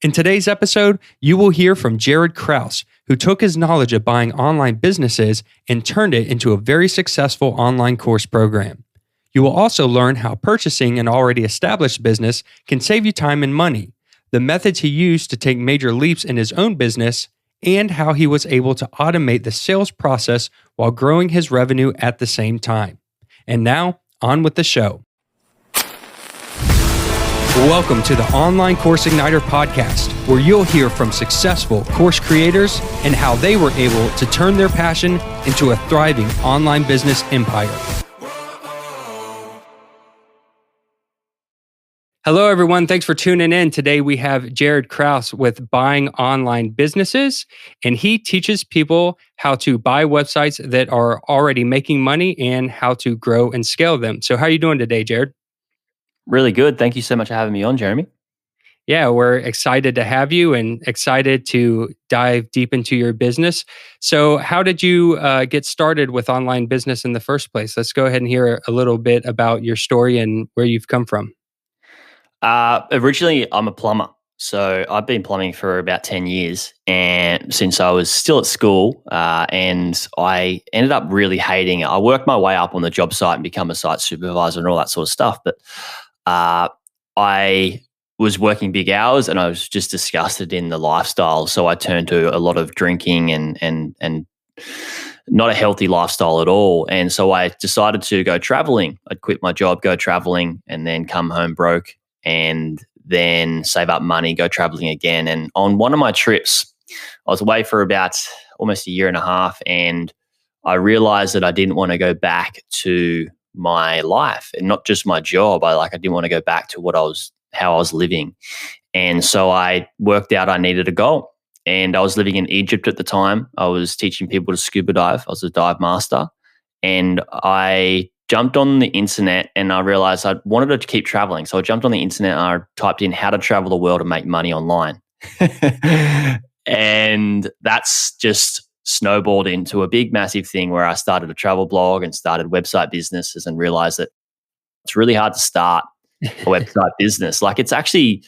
In today's episode, you will hear from Jaryd Krause, who took his knowledge of buying online businesses and turned it into a very successful online course program. You will also learn how purchasing an already established business can save you time and money, the methods he used to take major leaps in his own business, and how he was able to automate the sales process while growing his revenue at the same time. And now, on with the show. Welcome to the Online Course Igniter podcast, where you'll hear from successful course creators and how they were able to turn their passion into a thriving online business empire. Hello, everyone. Thanks for tuning in. Today, we have Jaryd Krause with Buying Online Businesses, and he teaches people how to buy websites that are already making money and how to grow and scale them. So how are you doing today, Jaryd? Really good. Thank you so much for having me on, Jeremy. Yeah, we're excited to have you and excited to dive deep into your business. So how did you get started with online business in the first place? Let's go ahead and hear a little bit about your story and where you've come from. Originally, I'm a plumber. So I've been plumbing for about 10 years and since I was still at school and I ended up really hating it. I worked my way up on the job site and become a site supervisor and all that sort of stuff. But I was working big hours and I was just disgusted in the lifestyle. So I turned to a lot of drinking and not a healthy lifestyle at all. And so I decided to go traveling. I'd quit my job, go traveling, and then come home broke and then save up money, go traveling again. And on one of my trips, I was away for about almost a year and a half, and I realized that I didn't want to go back to my life and not just my job. I didn't want to go back to how I was living. And so I worked out I needed a goal. And I was living in Egypt at the time. I was teaching people to scuba dive. I was a dive master. And I jumped on the internet and I realized I wanted to keep traveling. So I jumped on the internet and I typed in how to travel the world and make money online. And that's just snowballed into a big, massive thing where I started a travel blog and started website businesses and realized that it's really hard to start a website business. It's actually,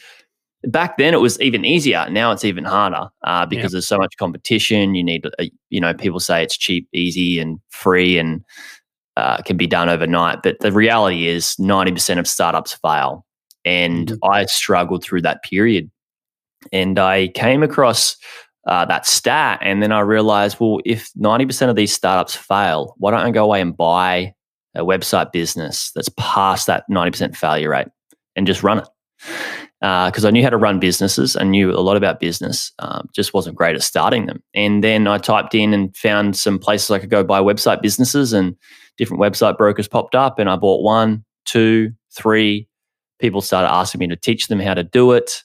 back then it was even easier. Now it's even harder because there's so much competition. You need, people say it's cheap, easy, and free and can be done overnight. But the reality is 90% of startups fail. And I struggled through that period. And I came across that stat, and then I realized, well, if 90% of these startups fail, why don't I go away and buy a website business that's past that 90% failure rate and just run it? Because I knew how to run businesses. I knew a lot about business, just wasn't great at starting them. And then I typed in and found some places I could go buy website businesses, and different website brokers popped up, and I bought 1, 2, 3. People started asking me to teach them how to do it.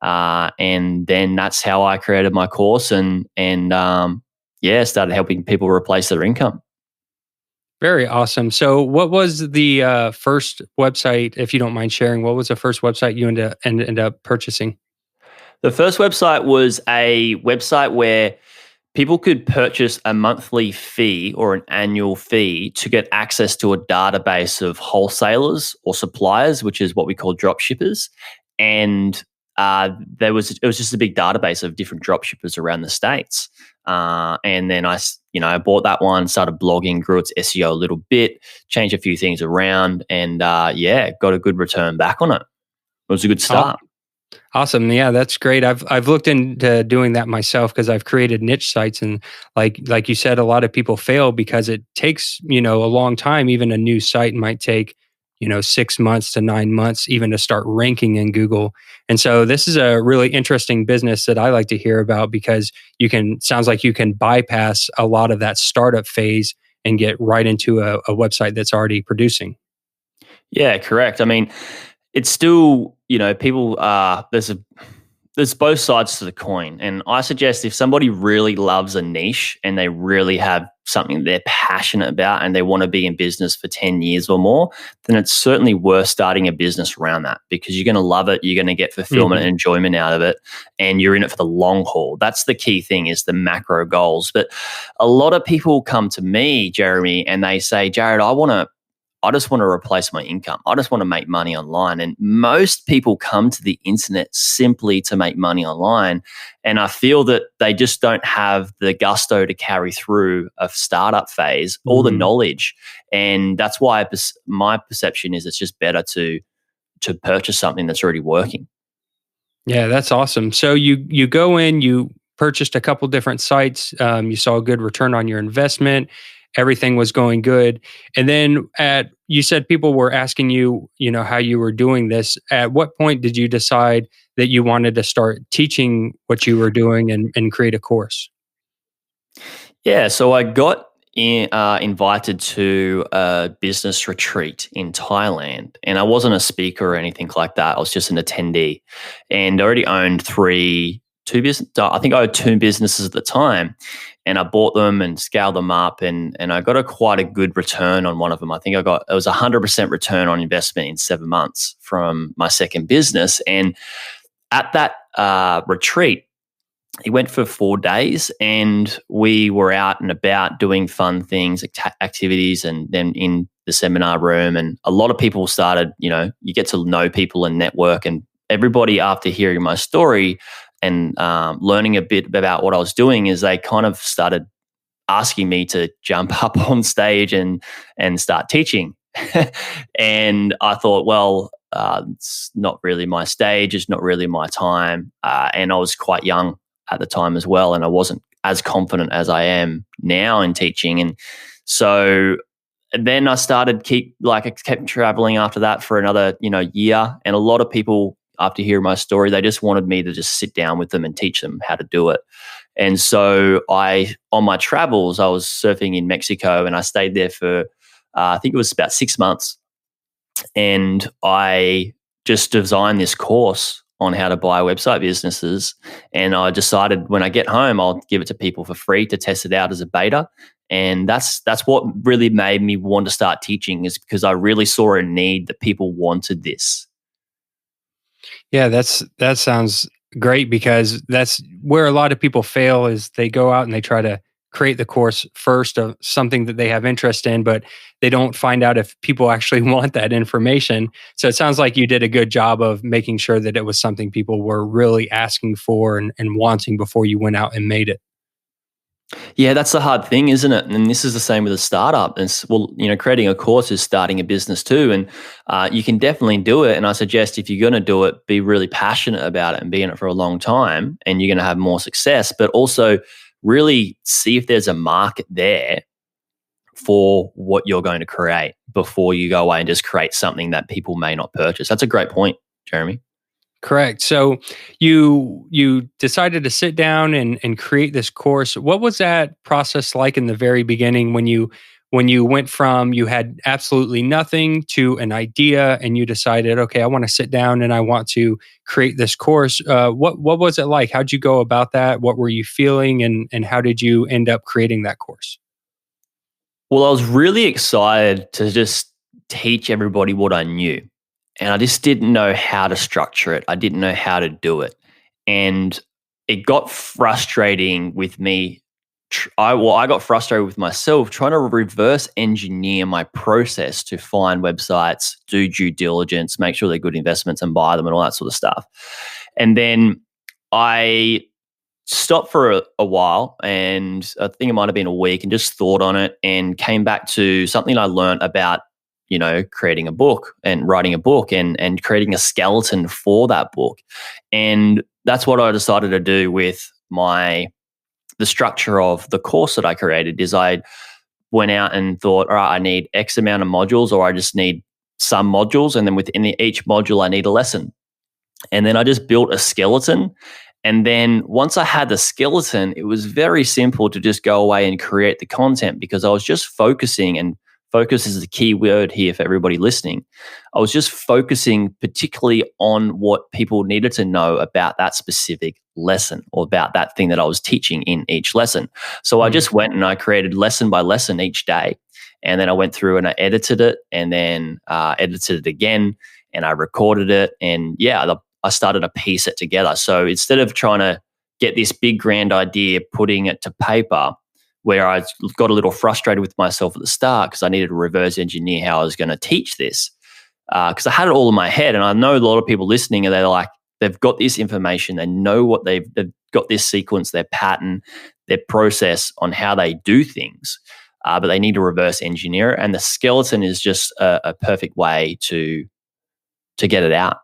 And then that's how I created my course and started helping people replace their income. Very awesome. So what was the first website, if you don't mind sharing, what was the first website you ended up purchasing? The first website was a website where people could purchase a monthly fee or an annual fee to get access to a database of wholesalers or suppliers, which is what we call drop shippers. And it was just a big database of different drop shippers around the States. And then I bought that one, started blogging, grew its SEO a little bit, changed a few things around, and got a good return back on it. It was a good start. Awesome. Yeah, that's great. I've looked into doing that myself because I've created niche sites, and like you said, a lot of people fail because it takes, a long time. Even a new site might take 6 months to 9 months even to start ranking in Google. And so this is a really interesting business that I like to hear about because sounds like you can bypass a lot of that startup phase and get right into a website that's already producing. Yeah, correct. I mean, it's still, people there's both sides to the coin. And I suggest if somebody really loves a niche and they really have something they're passionate about and they want to be in business for 10 years or more, then it's certainly worth starting a business around that because you're going to love it. You're going to get fulfillment and enjoyment out of it. And you're in it for the long haul. That's the key thing, is the macro goals. But a lot of people come to me, Jeremy, and they say, Jaryd, I want to I just want to replace my income. I just want to make money online. And most people come to the internet simply to make money online. And I feel that they just don't have the gusto to carry through a startup phase or the Mhm. knowledge. And that's why my perception is it's just better to purchase something that's already working. Yeah, that's awesome. So you go in, you purchased a couple different sites, you saw a good return on your investment, everything was going good, and then at you said people were asking you, how you were doing this. At what point did you decide that you wanted to start teaching what you were doing and create a course? Yeah, so I got invited to a business retreat in Thailand, and I wasn't a speaker or anything like that. I was just an attendee, and I already owned two business. I think I owned two businesses at the time, and I bought them and scaled them up, and I got quite a good return on one of them. I think it was 100% return on investment in 7 months from my second business, and at that retreat. He went for 4 days, and we were out and about doing fun things, activities, and then in the seminar room. And a lot of people started, you get to know people and network. And everybody, after hearing my story and learning a bit about what I was doing, is they kind of started asking me to jump up on stage and start teaching. And I thought, well, it's not really my stage. It's not really my time. And I was quite young at the time as well, and I wasn't as confident as I am now in teaching. And so then I kept traveling after that for another, year. And a lot of people, after hearing my story, they just wanted me to just sit down with them and teach them how to do it. And so on my travels, I was surfing in Mexico, and I stayed there for, I think it was about 6 months. And I just designed this course on how to buy website businesses. And I decided when I get home, I'll give it to people for free to test it out as a beta. And that's what really made me want to start teaching, is because I really saw a need that people wanted this. Yeah, that sounds great because that's where a lot of people fail is they go out and they try to create the course first of something that they have interest in, but they don't find out if people actually want that information. So it sounds like you did a good job of making sure that it was something people were really asking for and wanting before you went out and made it. Yeah, that's the hard thing, isn't it? And this is the same with a startup. Well, creating a course is starting a business too, and you can definitely do it. And I suggest if you're going to do it, be really passionate about it and be in it for a long time, and you're going to have more success. But also, really see if there's a market there for what you're going to create before you go away and just create something that people may not purchase. That's a great point, Jeremy. Correct. So you decided to sit down and create this course. What was that process like in the very beginning when you went from you had absolutely nothing to an idea and you decided, okay, I want to sit down and I want to create this course. What was it like? How'd you go about that? What were you feeling and how did you end up creating that course? Well, I was really excited to just teach everybody what I knew. And I just didn't know how to structure it. I didn't know how to do it. And it got frustrating with me. I got frustrated with myself trying to reverse engineer my process to find websites, do due diligence, make sure they're good investments and buy them and all that sort of stuff. And then I stopped for a while, and I think it might have been a week, and just thought on it and came back to something I learned about, creating a book and writing a book and creating a skeleton for that book. And that's what I decided to do with the structure of the course that I created. Is I went out and thought, all right, I need X amount of modules, or I just need some modules. And then within each module, I need a lesson. And then I just built a skeleton. And then once I had the skeleton, it was very simple to just go away and create the content, because I was just focusing, and focus is the key word here for everybody listening. I was just focusing particularly on what people needed to know about that specific lesson, or about that thing that I was teaching in each lesson. So I just went and I created lesson by lesson each day. And then I went through and I edited it, and then edited it again, and I recorded it. And I started to piece it together. So instead of trying to get this big grand idea, putting it to paper, where I got a little frustrated with myself at the start because I needed to reverse engineer how I was going to teach this. Because I had it all in my head, and I know a lot of people listening, and they're like, they've got this information, they know what they've got this sequence, their pattern, their process on how they do things, but they need to reverse engineer it, and the skeleton is just a perfect way to get it out.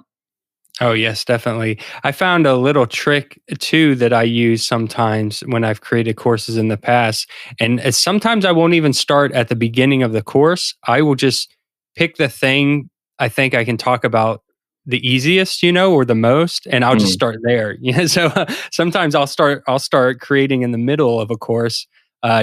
Oh, yes, definitely. I found a little trick too that I use sometimes when I've created courses in the past. And sometimes I won't even start at the beginning of the course. I will just pick the thing I think I can talk about the easiest, or the most, and I'll just Mm. start there. So sometimes I'll start creating in the middle of a course,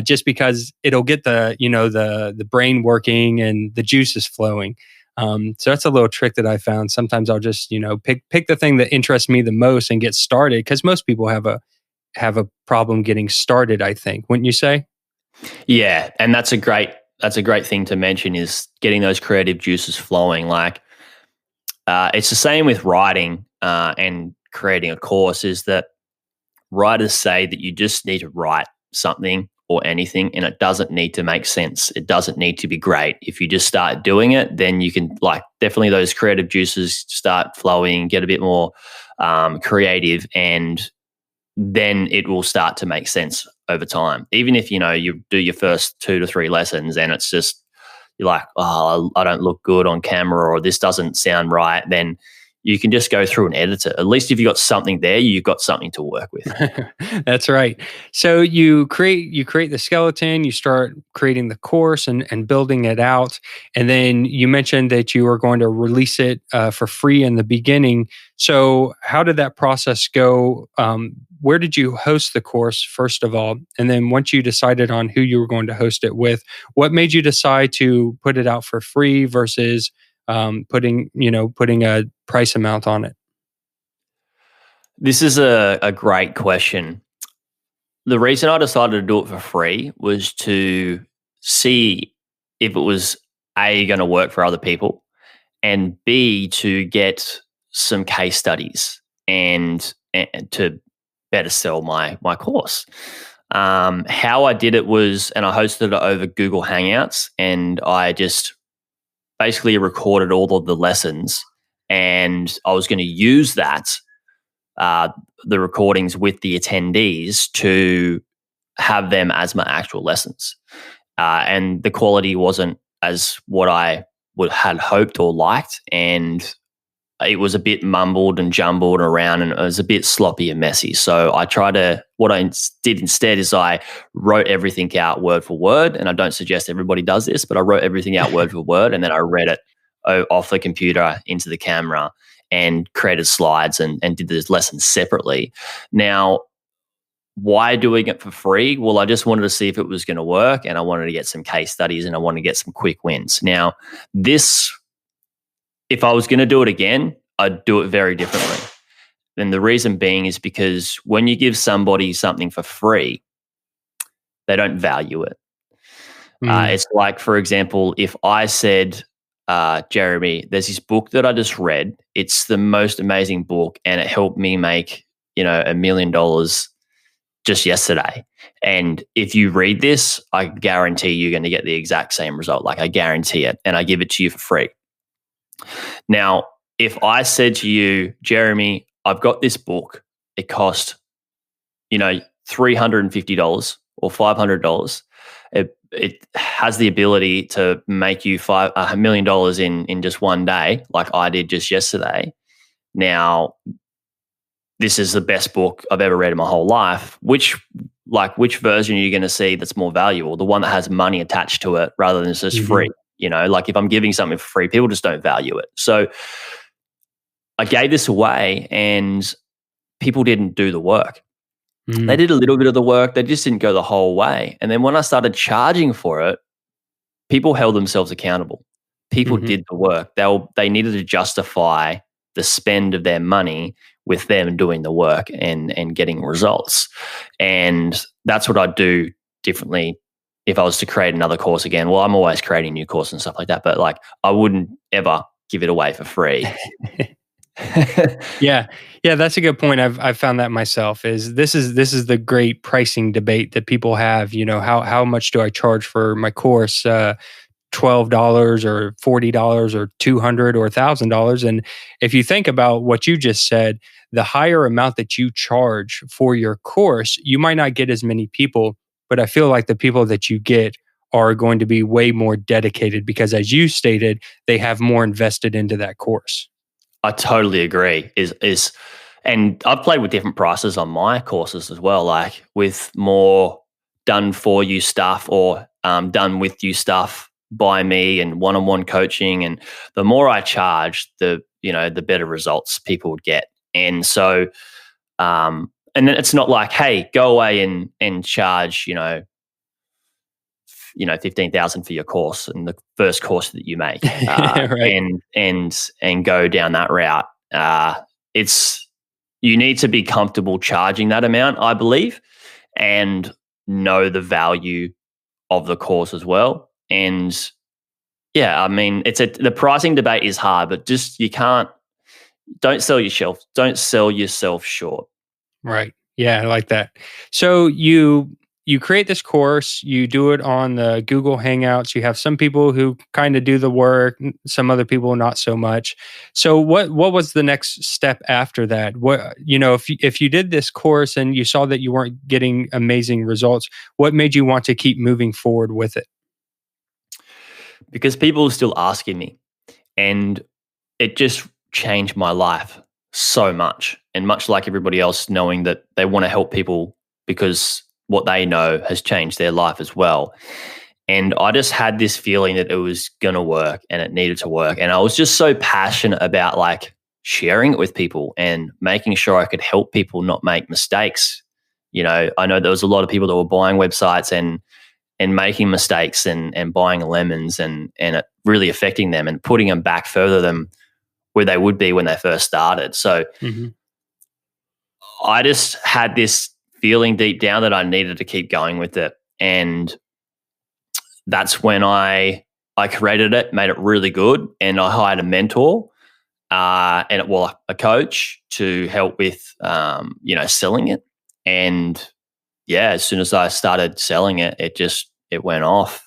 just because it'll get the brain working and the juices flowing. So that's a little trick that I found. Sometimes I'll just, pick the thing that interests me the most and get started, because most people have a problem getting started, I think. Wouldn't you say? Yeah, and that's a great thing to mention, is getting those creative juices flowing. Like, it's the same with writing and creating a course. Is that writers say that you just need to write something or anything, and it doesn't need to make sense. It doesn't need to be great. If you just start doing it, then you can, like, definitely those creative juices start flowing, get a bit more creative, and then it will start to make sense over time. Even if you do your first 2 to 3 lessons and it's just, you're like, oh, I don't look good on camera, or this doesn't sound right, then you can just go through and edit it. At least if you've got something there, you've got something to work with. That's right. So you create the skeleton, you start creating the course and building it out, and then you mentioned that you were going to release it for free in the beginning. So how did that process go? Where did you host the course first of all, and then once you decided on who you were going to host it with, what made you decide to put it out for free versus putting a price amount on it? This is a great question. The reason I decided to do it for free was to see if it was A, going to work for other people, and B, to get some case studies and to better sell my course. How I did it was, and I hosted it over Google Hangouts, and I just basically recorded all of the lessons, and I was going to use uh, the recordings with the attendees to have them as my actual lessons. And the quality wasn't as what I had hoped or liked, and it was a bit mumbled and jumbled around, and it was a bit sloppy and messy. So what I did instead is I wrote everything out word for word, and I don't suggest everybody does this, but I wrote everything out word for word, and then I read it off the computer into the camera and created slides and did the lessons separately. Now, why doing it for free? Well, I just wanted to see if it was going to work, and I wanted to get some case studies, and I wanted to get some quick wins. Now, if I was going to do it again, I'd do it very differently. And the reason being is because when you give somebody something for free, they don't value it. Mm. It's like, for example, if I said, Jeremy, there's this book that I just read. It's the most amazing book, and it helped me make, $1 million just yesterday. And if you read this, I guarantee you're going to get the exact same result. Like, I guarantee it. And I give it to you for free. Now, if I said to you, Jeremy, I've got this book, it cost, $350 or $500. It has the ability to make you $1 million in just one day, like I did just yesterday. Now, this is the best book I've ever read in my whole life. Which version are you going to see that's more valuable? The one that has money attached to it rather than it's just free. Like, if I'm giving something for free, people just don't value it. So I gave this away, and people didn't do the work. They did a little bit of the work. They just didn't go the whole way. And then when I started charging for it, people held themselves accountable. People did the work. They needed to justify the spend of their money with them doing the work and getting results. And that's what I'd do differently if I was to create another course again. Well, I'm always creating new courses and stuff like that, but like, I wouldn't ever give it away for free. Yeah. Yeah, that's a good point. I've found that myself is this is the great pricing debate that people have, how much do I charge for my course? $12 or $40 or 200 or $1,000. And if you think about what you just said, the higher amount that you charge for your course, you might not get as many people, but I feel like the people that you get are going to be way more dedicated because as you stated, they have more invested into that course. I totally agree. And I've played with different prices on my courses as well, like with more done for you stuff or done with you stuff by me and one-on-one coaching. And the more I charge, the better results people would get. And so, and then it's not like, hey, go away and charge, 15,000 for your course and the first course that you make, Right. and go down that route. It's You need to be comfortable charging that amount, I believe, and know the value of the course as well. And yeah, I mean, the pricing debate is hard, but just don't sell yourself short. Right. Yeah, I like that. So you create this course, you do it on the Google Hangouts. You have some people who kind of do the work, some other people not so much. So what was the next step after that? If you did this course and you saw that you weren't getting amazing results, what made you want to keep moving forward with it? Because people are still asking me, and it just changed my life so much. And much like everybody else, knowing that they want to help people because what they know has changed their life as well. And I just had this feeling that it was going to work and it needed to work. And I was just so passionate about like sharing it with people and making sure I could help people not make mistakes. I know there was a lot of people that were buying websites and making mistakes and buying lemons and it really affecting them and putting them back further than where they would be when they first started. So Hmm. I just had this feeling deep down that I needed to keep going with it. And that's when I created it, made it really good, and I hired a mentor, a coach to help with selling it. And yeah, as soon as I started selling it, it went off.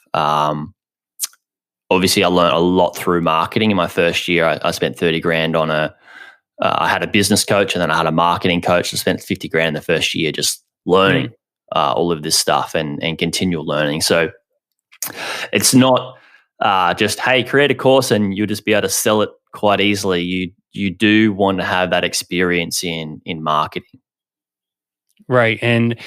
Obviously, I learned a lot through marketing. In my first year, I spent 30 grand on I had a business coach and then I had a marketing coach. I spent 50 grand in the first year just learning all of this stuff and continual learning. So it's not just, hey, create a course and you'll just be able to sell it quite easily. You do want to have that experience in marketing. Right. And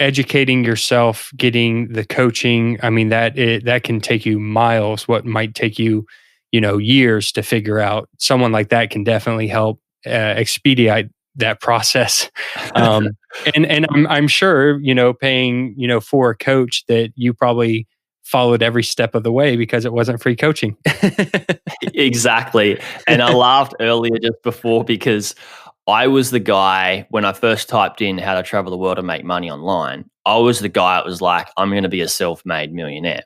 educating yourself, getting the coaching, I mean that can take you miles, what might take you, years to figure out. Someone like that can definitely help expedite that process. Um, and I'm sure, paying, for a coach that you probably followed every step of the way because it wasn't free coaching. Exactly. And I laughed earlier just before because I was the guy when I first typed in how to travel the world and make money online. I was the guy that was like, I'm going to be a self-made millionaire.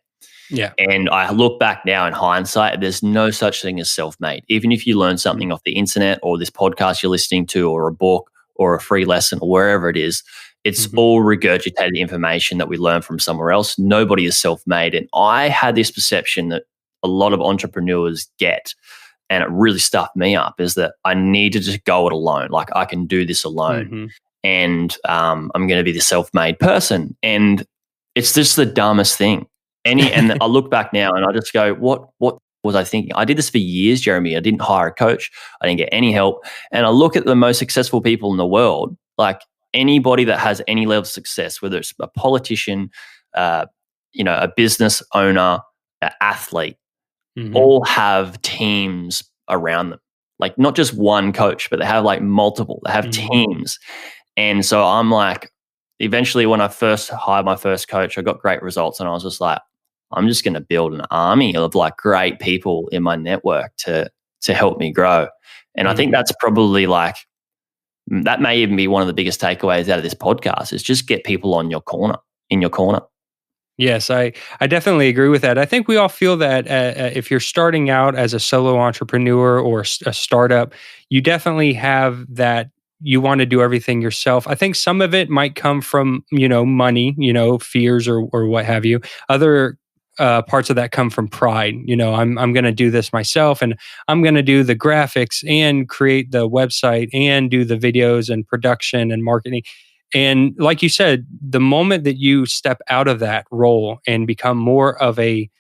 Yeah. And I look back now in hindsight, there's no such thing as self-made. Even if you learn something off the internet or this podcast you're listening to or a book or a free lesson or wherever it is, it's all regurgitated information that we learn from somewhere else. Nobody is self-made. And I had this perception that a lot of entrepreneurs get, and it really stuffed me up, is that I need to just go it alone. Like I can do this alone. Hmm. And I'm going to be the self-made person. And it's just the dumbest thing. And I look back now and I just go, what was I thinking? I did this for years, Jeremy. I didn't hire a coach. I didn't get any help. And I look at the most successful people in the world, like anybody that has any level of success, whether it's a politician, a business owner, an athlete, Hmm. all have teams around them. Like not just one coach, but they have like multiple. They have Hmm. teams. And so I'm like, eventually when I first hired my first coach, I got great results. And I was just like, I'm just going to build an army of like great people in my network to help me grow. And I think Hmm. that's probably like, that may even be one of the biggest takeaways out of this podcast is just get people in your corner. Yes, I definitely agree with that. I think we all feel that if you're starting out as a solo entrepreneur or a startup, you definitely have that you want to do everything yourself. I think some of it might come from, money, fears or what have you. Other parts of that come from pride. I'm going to do this myself, and I'm going to do the graphics and create the website and do the videos and production and marketing. And like you said, the moment that you step out of that role and become more of a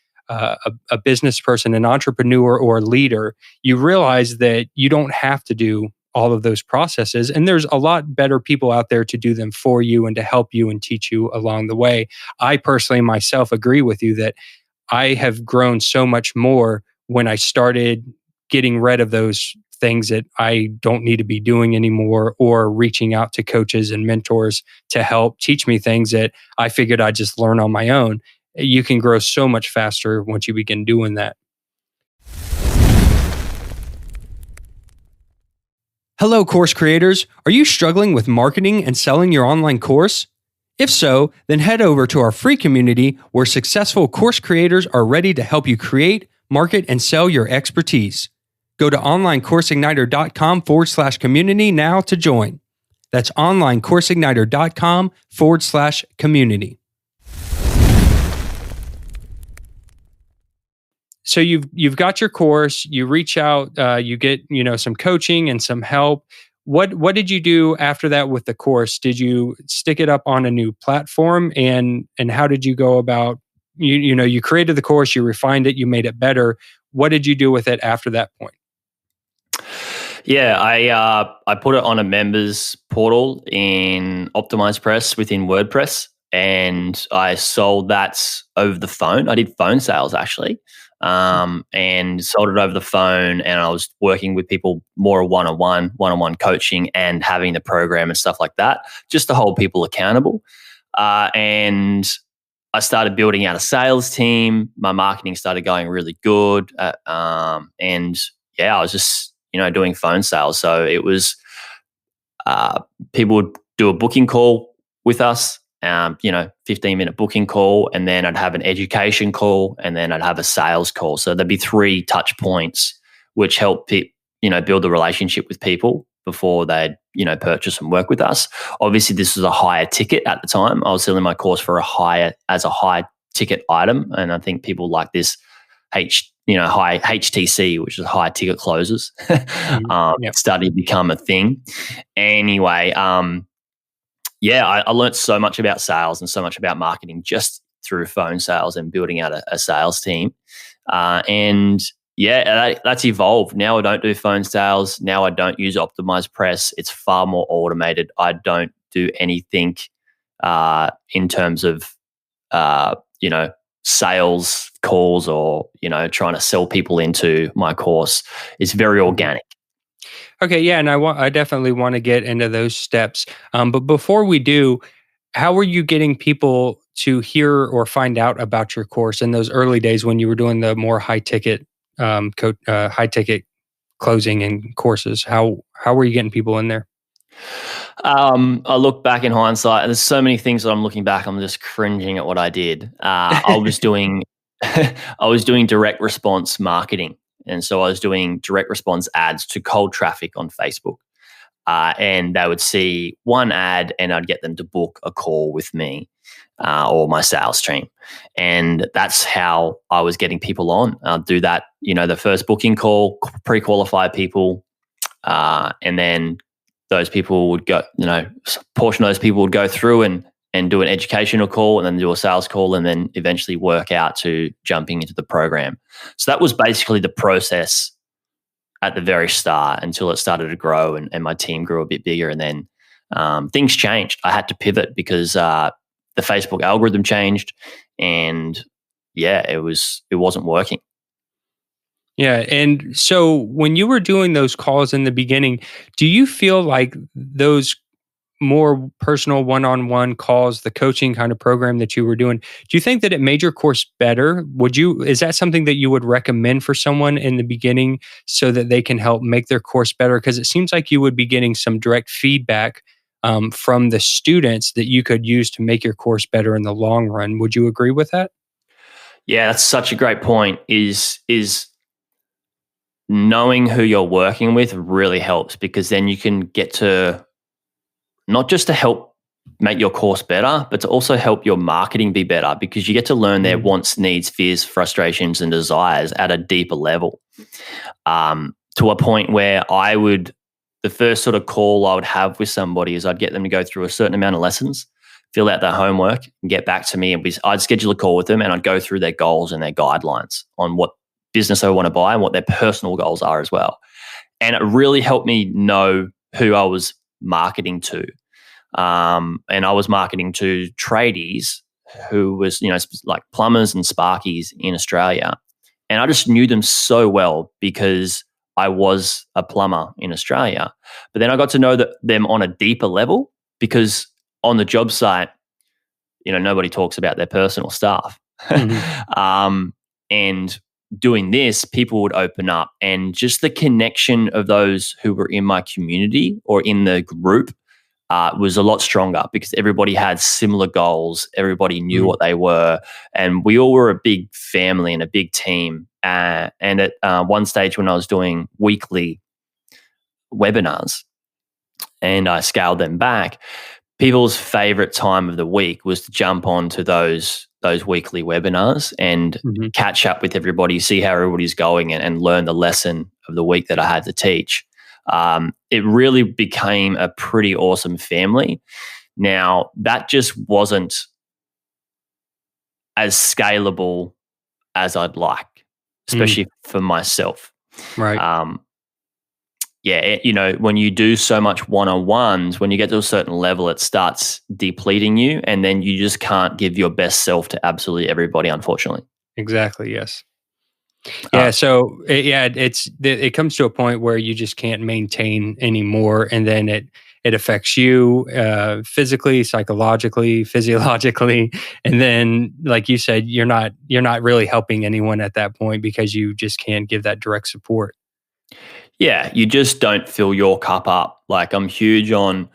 business person, an entrepreneur or a leader, you realize that you don't have to do all of those processes. And there's a lot better people out there to do them for you and to help you and teach you along the way. I personally myself agree with you that I have grown so much more when I started getting rid of those things that I don't need to be doing anymore, or reaching out to coaches and mentors to help teach me things that I figured I'd just learn on my own. You can grow so much faster once you begin doing that. Hello, course creators. Are you struggling with marketing and selling your online course? If so, then head over to our free community where successful course creators are ready to help you create, market, and sell your expertise. Go to onlinecourseigniter.com/community now to join. That's onlinecourseigniter.com/community. So you've got your course, you reach out, you get, some coaching and some help. What did you do after that with the course? Did you stick it up on a new platform, and how did you go about, you created the course, you refined it, you made it better. What did you do with it after that point? Yeah, I put it on a members portal in Optimize Press within WordPress, and I sold that over the phone. I did phone sales actually, and sold it over the phone. And I was working with people more one-on-one coaching, and having the program and stuff like that, just to hold people accountable. And I started building out a sales team. My marketing started going really good, and yeah, I was just doing phone sales. So it was people would do a booking call with us, 15-minute booking call, and then I'd have an education call, and then I'd have a sales call. So there'd be 3 touch points, which help build a relationship with people before they'd purchase and work with us. Obviously, this was a higher ticket at the time. I was selling my course for a high ticket item, and I think people like this high HTC, which is high ticket closes, Yep. started to become a thing. Anyway, I learned so much about sales and so much about marketing just through phone sales and building out a sales team. That's evolved. Now I don't do phone sales. Now I don't use Optimize Press. It's far more automated. I don't do anything in terms of sales calls or trying to sell people into my course. It's very organic. Okay, yeah, and I definitely want to get into those steps. But before we do, how were you getting people to hear or find out about your course in those early days when you were doing the more high ticket closing and courses? How were you getting people in there? I look back in hindsight, and there's so many things that I'm looking back, I'm just cringing at what I did. I was doing direct response marketing. And so I was doing direct response ads to cold traffic on Facebook. And they would see one ad, and I'd get them to book a call with me or my sales team. And that's how I was getting people on. I'll do that, the first booking call, pre-qualify people, and then those people would go, a portion of those people would go through and do an educational call, and then do a sales call, and then eventually work out to jumping into the program. So that was basically the process at the very start until it started to grow, and my team grew a bit bigger. And then things changed. I had to pivot because the Facebook algorithm changed, and it wasn't working. Yeah. And so when you were doing those calls in the beginning, do you feel like those more personal one-on-one calls, the coaching kind of program that you were doing, do you think that it made your course better? Is that something that you would recommend for someone in the beginning so that they can help make their course better? Because it seems like you would be getting some direct feedback from the students that you could use to make your course better in the long run. Would you agree with that? Yeah, that's such a great point. Is knowing who you're working with really helps, because then you can get to not just to help make your course better, but to also help your marketing be better, because you get to learn their wants, needs, fears, frustrations, and desires at a deeper level. To a point where the first sort of call I would have with somebody is I'd get them to go through a certain amount of lessons, fill out their homework, and get back to me. And I'd schedule a call with them, and I'd go through their goals and their guidelines on what business they want to buy and what their personal goals are as well. And it really helped me know who I was marketing to. And I was marketing to tradies who was, like plumbers and sparkies in Australia. And I just knew them so well because I was a plumber in Australia. But then I got to know them on a deeper level, because on the job site, nobody talks about their personal stuff. And doing this, people would open up, and just the connection of those who were in my community or in the group was a lot stronger, because everybody had similar goals. Everybody knew what they were, and we all were a big family and a big team. And at one stage when I was doing weekly webinars and I scaled them back, people's favorite time of the week was to jump onto those weekly webinars and catch up with everybody, see how everybody's going, and learn the lesson of the week that I had to teach. It really became a pretty awesome family. Now, that just wasn't as scalable as I'd like, especially for myself. Right. When you do so much one-on-ones, when you get to a certain level, it starts depleting you, and then you just can't give your best self to absolutely everybody, unfortunately. Exactly. Yes. Yeah. So it comes to a point where you just can't maintain anymore, and then it affects you physically, psychologically, physiologically, and then, like you said, you're not really helping anyone at that point, because you just can't give that direct support. Yeah, you just don't fill your cup up. Like, I'm huge on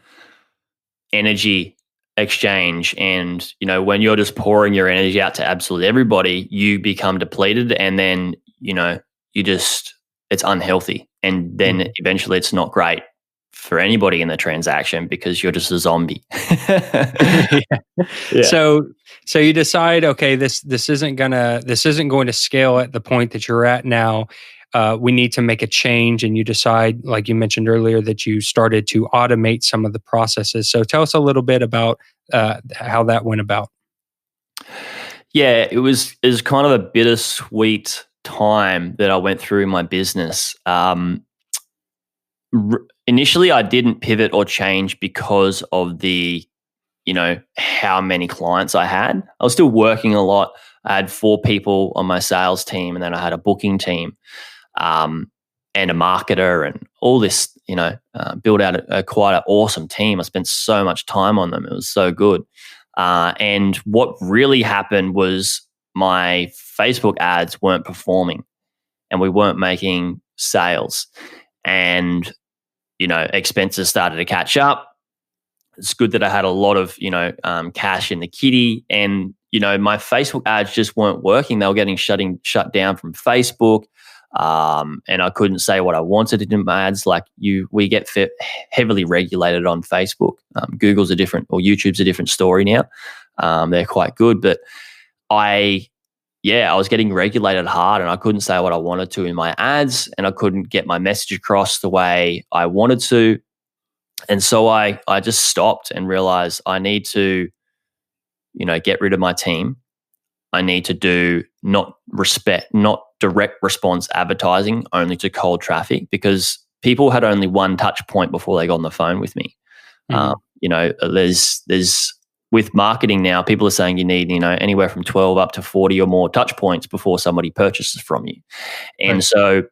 energy exchange, and when you're just pouring your energy out to absolutely everybody, you become depleted, and then it's unhealthy, and then eventually it's not great for anybody in the transaction, because you're just a zombie. Yeah. So you decide, okay, this isn't going to scale at the point that you're at now. We need to make a change, and you decide, like you mentioned earlier, that you started to automate some of the processes. So tell us a little bit about how that went about. Yeah, it was kind of a bittersweet time that I went through in my business. Initially, I didn't pivot or change because of the, how many clients I had. I was still working a lot. I had 4 people on my sales team, and then I had a booking team. And a marketer, and all this, build out quite an awesome team. I spent so much time on them. It was so good. And what really happened was my Facebook ads weren't performing, and we weren't making sales, and, expenses started to catch up. It's good that I had a lot of, cash in the kitty, and, my Facebook ads just weren't working. They were getting shut down from Facebook. And I couldn't say what I wanted in my ads. Like we get heavily regulated on Facebook. YouTube's a different story now. They're quite good, but I was getting regulated hard, and I couldn't say what I wanted to in my ads, and I couldn't get my message across the way I wanted to. And so I just stopped and realized I need to, get rid of my team. I need to do not direct response advertising only to cold traffic, because people had only one touch point before they got on the phone with me. There's with marketing now, people are saying you need, anywhere from 12 up to 40 or more touch points before somebody purchases from you. And so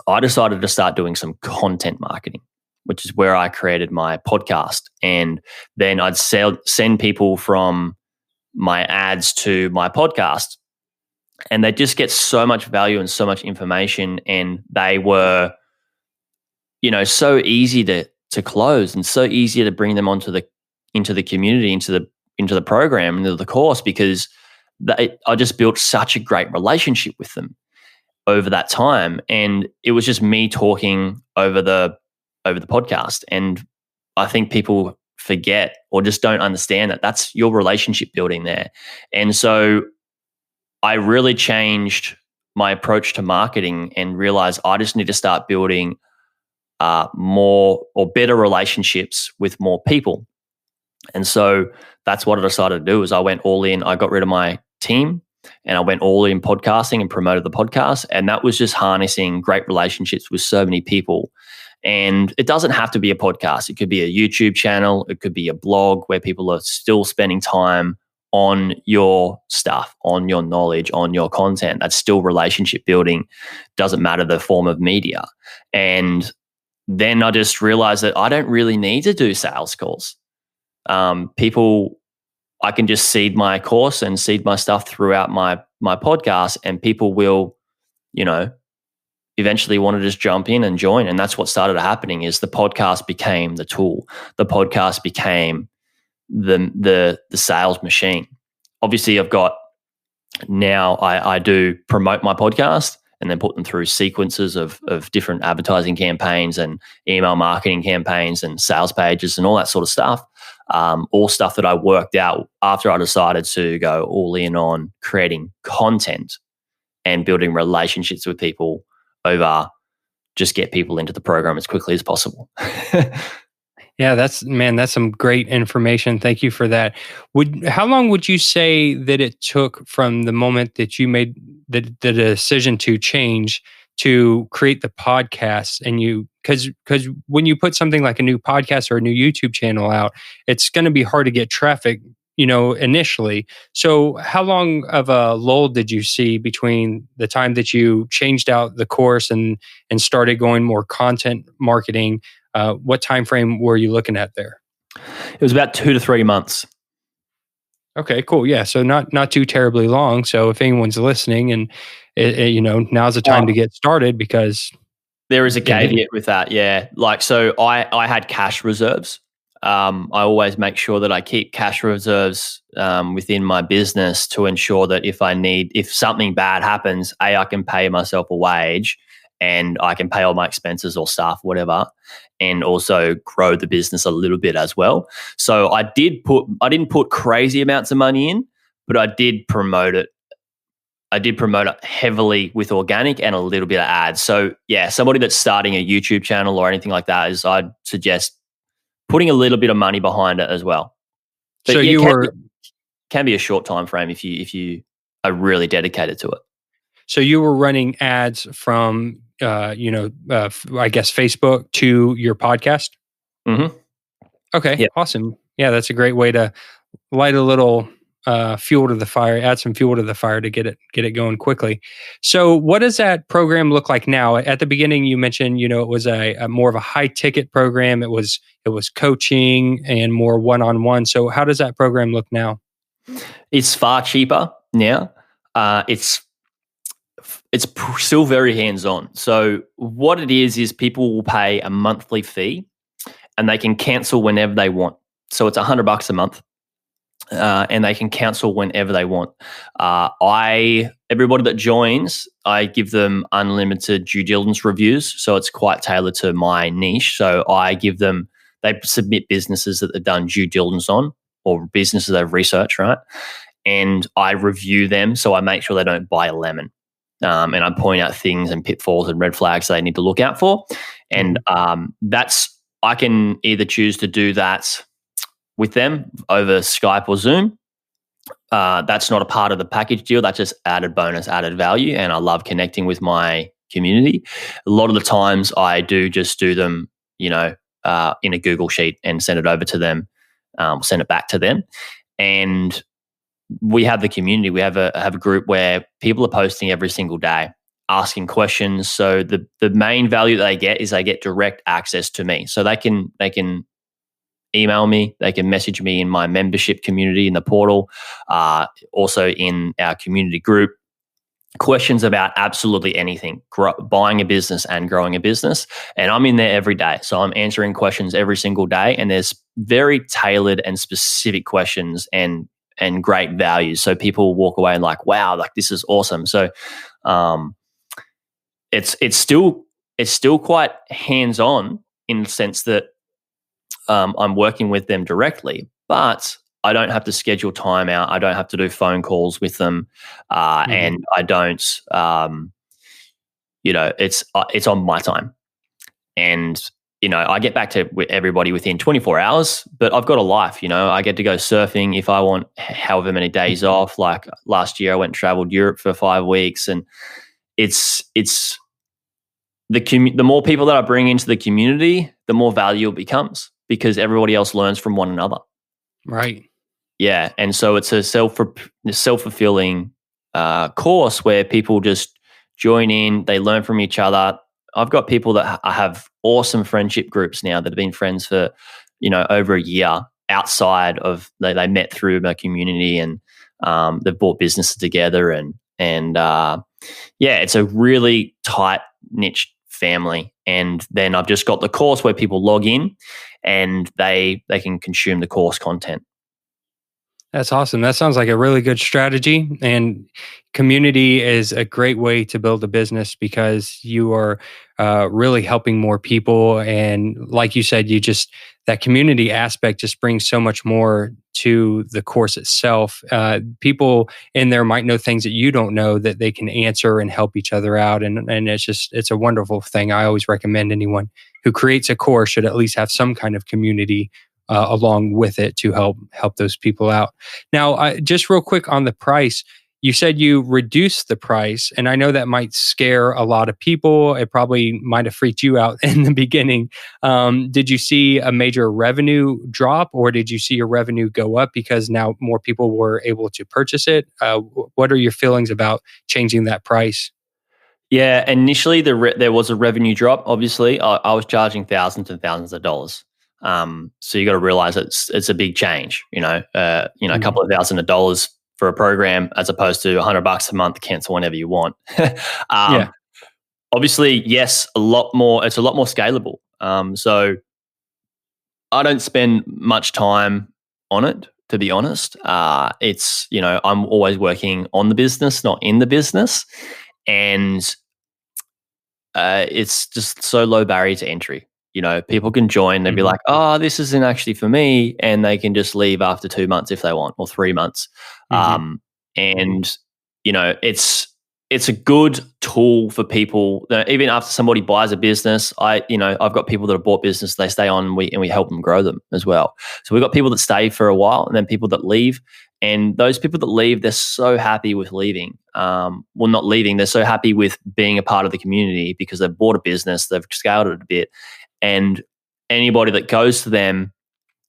I decided to start doing some content marketing, which is where I created my podcast. And then I'd send people from my ads to my podcast, and they just get so much value and so much information, and they were, so easy to to close, and so easier to bring them into the community, into the program, into the course, because I just built such a great relationship with them over that time. And it was just me talking over the podcast. And I think people forget or just don't understand that that's your relationship building there. And so I really changed my approach to marketing and realized I just need to start building more or better relationships with more people. And so that's what I decided to do. Is I went all in. I got rid of my team and I went all in podcasting and promoted the podcast. And that was just harnessing great relationships with so many people. And it doesn't have to be a podcast. It could be a YouTube channel. It could be a blog where people are still spending time on your stuff, on your knowledge, on your content. That's still relationship building. Doesn't matter the form of media. And then I just realized that I don't really need to do sales calls. People, I can just seed my course and seed my stuff throughout my podcast, and people will, eventually want to just jump in and join. And that's what started happening. Is the podcast became the tool. The podcast became the sales machine. Obviously, I've got now I do promote my podcast and then put them through sequences of different advertising campaigns and email marketing campaigns and sales pages and all that sort of stuff. All stuff that I worked out after I decided to go all in on creating content and building relationships with people over just get people into the program as quickly as possible. Yeah, that's some great information. Thank you for that. How long would you say that it took from the moment that you made the decision to change to create the podcast? And because when you put something like a new podcast or a new YouTube channel out, it's going to be hard to get traffic, initially. So how long of a lull did you see between the time that you changed out the course and started going more content marketing? What time frame were you looking at there? It was about 2 to 3 months. Okay, cool. Yeah, so not too terribly long. So if anyone's listening, and now's the time to get started, because there is a caveat with that. Yeah, so I had cash reserves. I always make sure that I keep cash reserves within my business to ensure that if something bad happens, I can pay myself a wage and I can pay all my expenses or staff, whatever, and also grow the business a little bit as well. So I didn't put crazy amounts of money in, but I did promote it. I did promote it heavily with organic and a little bit of ads. So yeah, somebody that's starting a YouTube channel or anything like that, I'd suggest putting a little bit of money behind it as well. But so can be a short time frame if you are really dedicated to it. So you were running ads from, I guess Facebook to your podcast? Mm-hmm. Okay, yep. Awesome. Yeah, that's a great way to light a little fuel to the fire, add some fuel to the fire to get it going quickly. So what does that program look like now? At the beginning, you mentioned, it was a more of a high ticket program. It was coaching and more one-on-one. So how does that program look now? It's far cheaper now. It's still very hands-on. So what it is people will pay a monthly fee and they can cancel whenever they want. So it's $100 a month. And they can cancel whenever they want. Everybody that joins, I give them unlimited due diligence reviews. So it's quite tailored to my niche. So they submit businesses that they've done due diligence on, or businesses they've researched, right? And I review them. So I make sure they don't buy a lemon. And I point out things and pitfalls and red flags they need to look out for. And I can either choose to do that with them over Skype or Zoom. That's not a part of the package deal. That's just added bonus, added value. And I love connecting with my community. A lot of the times I do just do them, in a Google Sheet and send it over to them, send it back to them. And we have the community. We have a group where people are posting every single day, asking questions. So the main value that they get is they get direct access to me. So they can email me, they can message me in my membership community in the portal, also in our community group. questions about absolutely anything, buying a business and growing a business. And I'm in there every day. So I'm answering questions every single day. And there's very tailored and specific questions and great values. So people walk away and like, wow, like this is awesome. So um, it's still quite hands-on in the sense that I'm working with them directly, but I don't have to schedule time out. I don't have to do phone calls with them, Mhm. and I don't. It's on my time, and I get back to everybody within 24 hours. But I've got a life. I get to go surfing if I want, however many days off. Like last year, I went and traveled Europe for 5 weeks, and it's the more people that I bring into the community, the more valuable it becomes because everybody else learns from one another. Right. Yeah, and so it's a self-fulfilling course where people just join in, they learn from each other. I've got people that I have awesome friendship groups now that have been friends for over a year outside of they met through my community, and they've bought businesses together, and yeah, it's a really tight niche family. And then I've just got the course where people log in and they can consume the course content. That's awesome. That sounds like a really good strategy. And community is a great way to build a business because you are really helping more people. And like you said, that community aspect just brings so much more to the course itself. People in there might know things that you don't know that they can answer and help each other out. And it's a wonderful thing. I always recommend anyone who creates a course should at least have some kind of community along with it to help those people out. Now, just real quick on the price, you said you reduced the price, and I know that might scare a lot of people. It probably might have freaked you out in the beginning. Did you see a major revenue drop, or did you see your revenue go up because now more people were able to purchase it? What are your feelings about changing that price? Yeah, initially there was a revenue drop. Obviously, I was charging thousands and thousands of dollars. So you got to realize it's a big change. A Mhm. couple of $1,000s for a program as opposed to $100 a month, cancel whenever you want. Yeah. um, Obviously, yes, a lot more. It's a lot more scalable. So I don't spend much time on it, to be honest. It's I'm always working on the business, not in the business, and it's just so low barrier to entry. People can join, they'd be Mhm. like, oh, this isn't actually for me. And they can just leave after 2 months if they want, or 3 months. Mhm. And, it's a good tool for people that even after somebody buys a business, I've got people that have bought business, they stay on and we help them grow them as well. So we've got people that stay for a while and then people that leave. And those people that leave, they're so happy with leaving. Well, not leaving, they're so happy with being a part of the community because they've bought a business, they've scaled it a bit. And anybody that goes to them,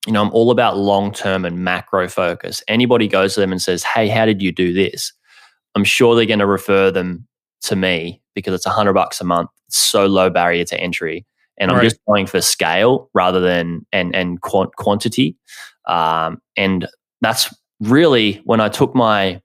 I'm all about long term and macro focus. Anybody goes to them and says, hey, how did you do this? I'm sure they're going to refer them to me because it's $100 a month. It's so low barrier to entry. And I'm Right. just going for scale rather than and quantity. And that's really when I took my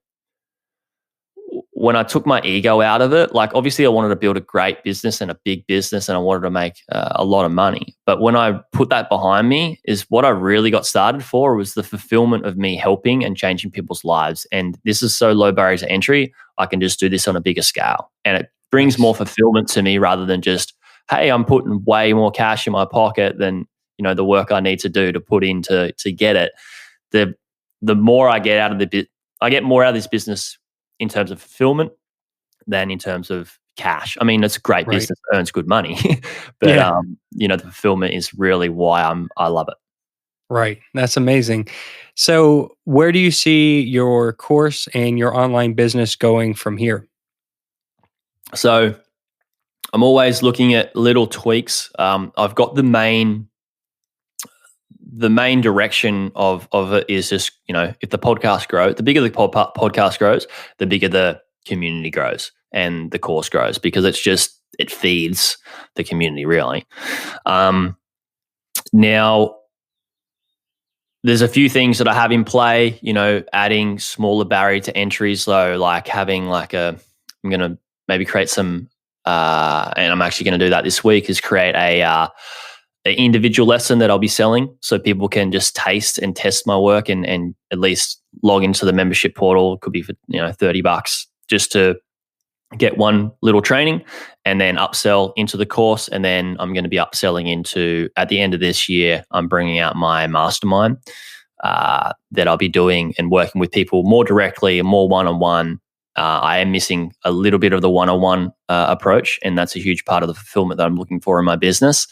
ego out of it. Like obviously I wanted to build a great business and a big business and I wanted to make a lot of money. But when I put that behind me, is what I really got started for was the fulfillment of me helping and changing people's lives. And this is so low barrier to entry. I can just do this on a bigger scale. And it brings more Nice. fulfillment to me rather than just, hey, I'm putting way more cash in my pocket than, the work I need to do to put in to get it. The the more I get out of I get more out of this business in terms of fulfillment than in terms of cash. I mean, it's a great Right. business, earns good money, but Yeah. the fulfillment is really why I love it. Right. That's amazing. So, where do you see your course and your online business going from here? So I'm always looking at little tweaks. I've got the main direction of it is just if the podcast grows, the bigger the podcast grows, the bigger the community grows and the course grows because it feeds the community really. Now there's a few things that I have in play, adding smaller barrier to entry. So like having like a I'm going to maybe create some, and I'm actually going to do that this week, is create an individual lesson that I'll be selling, so people can just taste and test my work and at least log into the membership portal. It could be for $30 just to get one little training, and then upsell into the course. And then I'm going to be upselling into, at the end of this year, I'm bringing out my mastermind that I'll be doing and working with people more directly and more one-on-one. I am missing a little bit of the one-on-one approach, and that's a huge part of the fulfillment that I'm looking for in my business.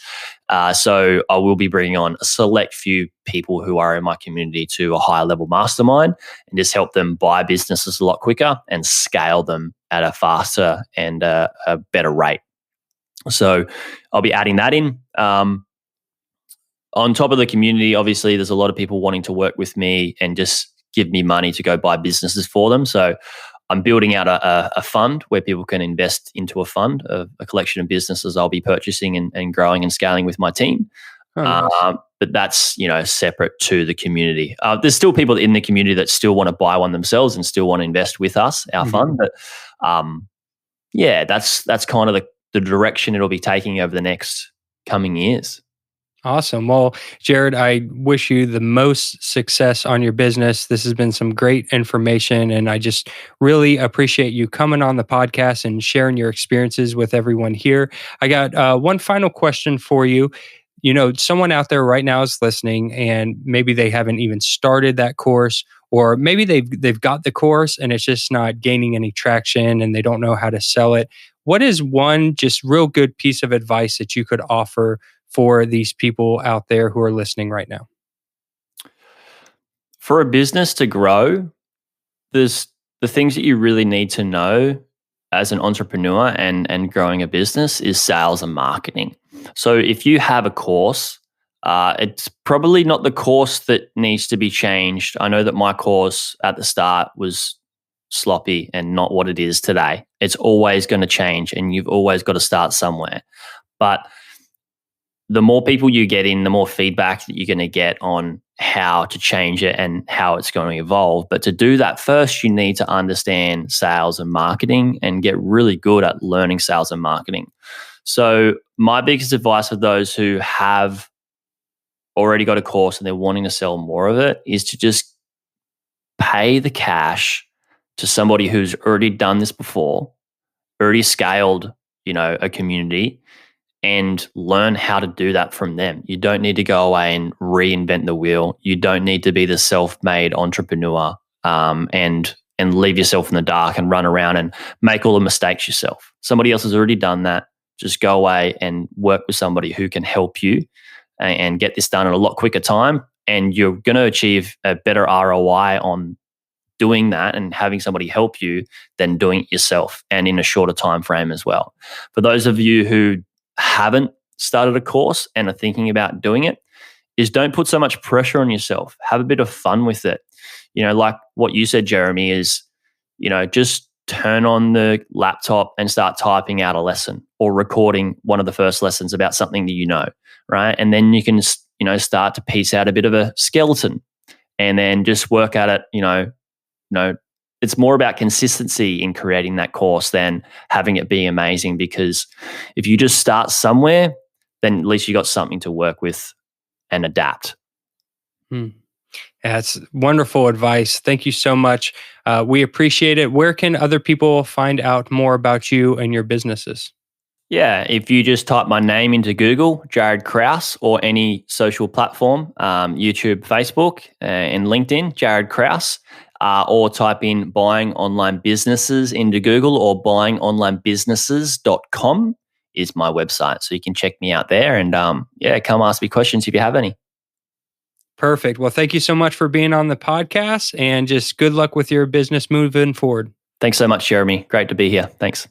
So I will be bringing on a select few people who are in my community to a higher level mastermind, and just help them buy businesses a lot quicker and scale them at a faster and a better rate. So I'll be adding that in. On top of the community, obviously, there's a lot of people wanting to work with me and just give me money to go buy businesses for them. So I'm building out a fund where people can invest into a fund of a collection of businesses I'll be purchasing and growing and scaling with my team. Oh, nice. But that's separate to the community. There's still people in the community that still want to buy one themselves and still want to invest with us, our fund. But that's kind of the direction it'll be taking over the next coming years. Awesome. Well, Jaryd, I wish you the most success on your business. This has been some great information, and I just really appreciate you coming on the podcast and sharing your experiences with everyone here. I got one final question for you. Someone out there right now is listening, and maybe they haven't even started that course, or maybe they've got the course and it's just not gaining any traction and they don't know how to sell it. What is one just real good piece of advice that you could offer for these people out there who are listening right now? For a business to grow, there's the things that you really need to know as an entrepreneur and growing a business is sales and marketing. So if you have a course, it's probably not the course that needs to be changed. I know that my course at the start was sloppy and not what it is today. It's always going to change, and you've always got to start somewhere. But the more people you get in, the more feedback that you're going to get on how to change it and how it's going to evolve. But to do that, first, you need to understand sales and marketing and get really good at learning sales and marketing. So my biggest advice for those who have already got a course and they're wanting to sell more of it is to just pay the cash to somebody who's already done this before, already scaled, a community, and learn how to do that from them. You don't need to go away and reinvent the wheel. You don't need to be the self-made entrepreneur and leave yourself in the dark and run around and make all the mistakes yourself. Somebody else has already done that. Just go away and work with somebody who can help you and get this done in a lot quicker time. And you're going to achieve a better ROI on doing that and having somebody help you than doing it yourself, and in a shorter time frame as well. For those of you who haven't started a course and are thinking about doing it, is don't put so much pressure on yourself. Have a bit of fun with it. Like what you said, Jeremy, is, just turn on the laptop and start typing out a lesson or recording one of the first lessons about something that right? And then you can, start to piece out a bit of a skeleton and then just work at it, it's more about consistency in creating that course than having it be amazing, because if you just start somewhere, then at least you got something to work with and adapt. That's wonderful advice. Thank you so much. We appreciate it. Where can other people find out more about you and your businesses? Yeah, if you just type my name into Google, Jaryd Krause, or any social platform, YouTube, Facebook, and LinkedIn, Jaryd Krause, or type in buying online businesses into Google, or buyingonlinebusinesses.com is my website. So you can check me out there and come ask me questions if you have any. Perfect. Well, thank you so much for being on the podcast, and just good luck with your business moving forward. Thanks so much, Jeremy. Great to be here. Thanks.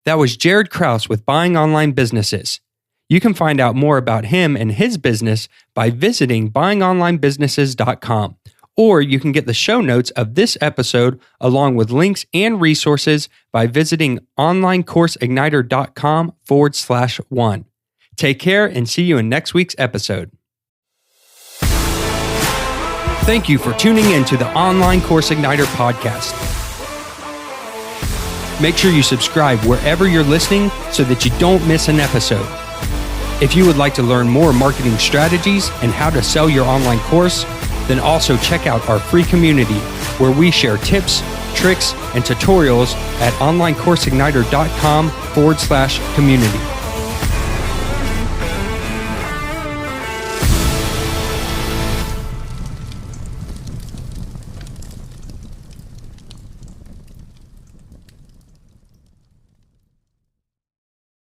That was Jaryd Krause with Buying Online Businesses. You can find out more about him and his business by visiting buyingonlinebusinesses.com, or you can get the show notes of this episode along with links and resources by visiting onlinecourseigniter.com/1. Take care and see you in next week's episode. Thank you for tuning in to the Online Course Igniter podcast. Make sure you subscribe wherever you're listening so that you don't miss an episode. If you would like to learn more marketing strategies and how to sell your online course, then also check out our free community where we share tips, tricks, and tutorials at onlinecourseigniter.com/community.